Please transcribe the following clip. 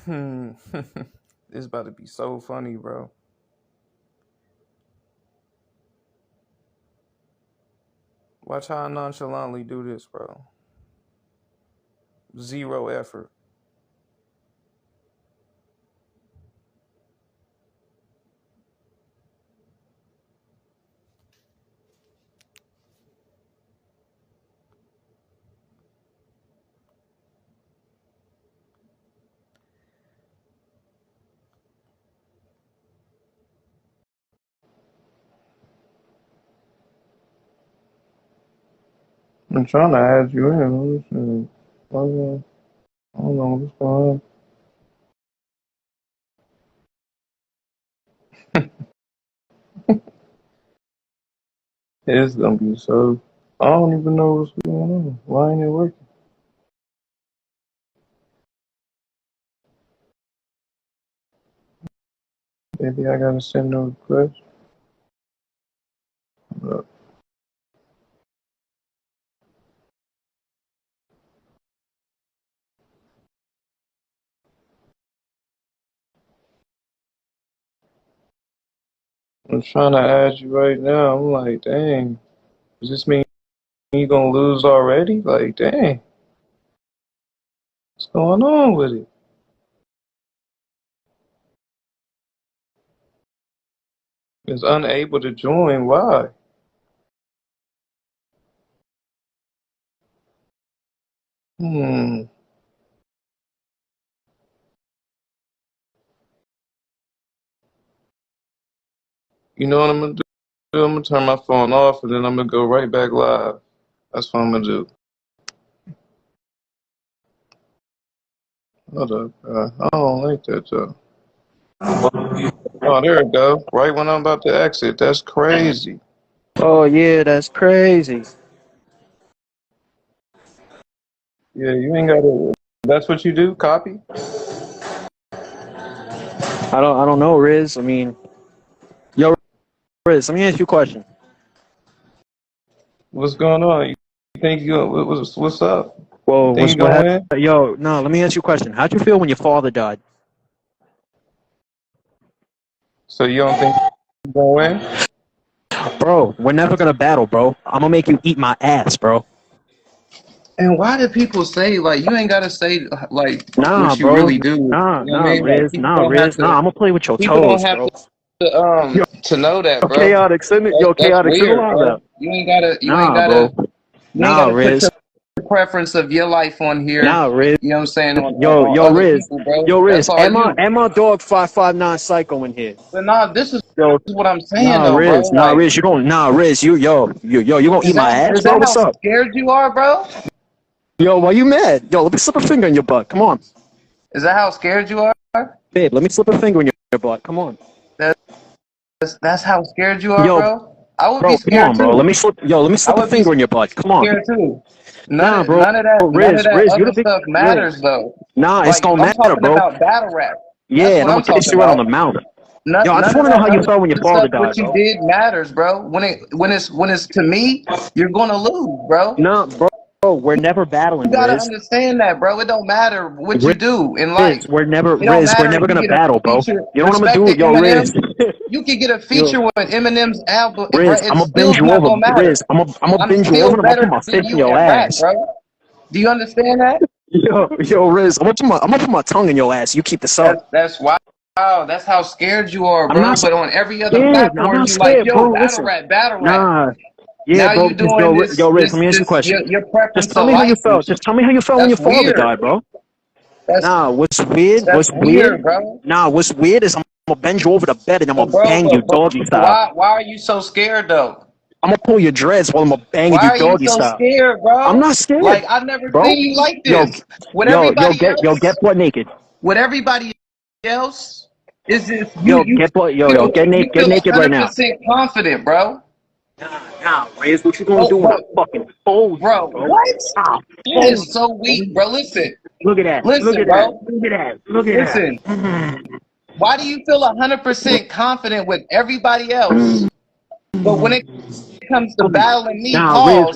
Hmm. This about to be so funny, bro. Watch how I nonchalantly do this, bro. Zero effort. I'm trying to add you in. I don't know what's going on. It's gonna be so. I don't even know what's going on. Why ain't it working? Maybe I gotta send a request. Look, I'm trying to add you right now. I'm like, dang. Does this mean you gonna lose already? Like, dang. What's going on with it? It's unable to join. Why? Hmm. You know what I'm gonna do? I'm gonna turn my phone off and then I'm gonna go right back live. That's what I'm gonna do. Hold up. I don't like that though. Oh, there it go. Right when I'm about to exit. That's crazy. Oh yeah, that's crazy. Yeah, you ain't gotta. That's what you do. Copy. I don't know, Riz. I mean, yo, Riz, let me ask you a question. What's going on? You think you what's up? You Well, think you what gonna happened? win? Yo, no, let me ask you a question. How'd you feel when your father died? So you don't think you gonna win? Bro, we're never gonna battle, bro. I'm gonna make you eat my ass, bro. And why do people say like you ain't gotta say like Nah, what you bro. really do? You Nah, know what I nah, mean? Like Riz. Nah, Riz. Nah, I'm gonna play with your people don't toes, have bro. to know that, Yo, bro. chaotic, send it. Yo, That's chaotic, send the weird, live bro. out. You ain't Nah, bro. gotta Nah, put Riz. your preference of your life on here. Nah, Riz. You know what I'm saying Yo, on other Riz. people, bro. Yo, That's Riz. all And my you. and my dog 559 Psycho in here. But nah, this is Yo, what I'm saying though, bro. Like, Riz, you don't, nah, Riz, you gonna eat my ass, is bro? that What's how up? scared you are, bro? Yo, why you mad? Yo, let me slip a finger in your butt. Come on, Is that how scared you are? babe. Let me slip a finger in your butt. Come on, That's how scared you are, yo, bro. I would be bro, come scared on, bro. too. Let me I slip a would be finger in your butt. Come on, scared too. nah, bro, None of that Riz, you other the big stuff Riz. matters though. Nah, it's Like gonna I'm matter, talking bro. about battle rap. That's Yeah, and what I'm I'm gonna taste talking you right on about. the mouth. Yo, I just None of wanna know that how you other felt when your father stuff died, what you bro. did matters, bro. When it's to me, you're gonna lose, bro. Nah, bro, we're never You battling, gotta Riz. understand that, bro. It don't matter what you do in life. It don't Riz, we're matter if never you gonna get a battle, bro. feature. You know what I'm gonna Respect do? the Yo, Riz. Eminem. You could get a Yo, feature with Eminem's album, bro. Riz, I'm It's gonna bend still you not over. gonna matter. Riz, I'm gonna I'm bend you over still and I'm gonna put better my than fist in you your at rap, ass. bro. Do you understand that? Yo, Riz, I'm gonna put my tongue in your ass. You keep this up. That's why. Wow, that's how scared you are, I'm bro. not But on every other scared. I'm platform, not you like, scared, yo, bro. Listen, battle rap. nah, yeah, Now bro. you Because doing Riz, let me ask you a question. your Just preference tell of me how you life and felt. Just shit. tell me how you felt when That's your father weird. died, bro. That's Nah, what's weird? that's What's weird? weird, bro. Nah, what's weird is I'm gonna bend you over the bed and I'm gonna bang you But doggy style. why are you so scared though? I'm gonna pull your dreads while I'm gonna bang Why you are you doggy so style. scared, I'm bro? not scared, Like I've never bro. seen you like Yo, this. With everybody get else, butt naked. with everybody else, is this you Get feel naked right now. 100% confident, bro. Nah, Riz, what you gonna do when I fucking fold you, Bro, bro? what? Ah, That fold is you, so bro. weak, bro. Listen, Look at that. Look listen, at that. bro. Look at that. Look at that. Listen. Why do you feel 100% confident with everybody else, but when it comes to battling me, Nah, Riz, pause?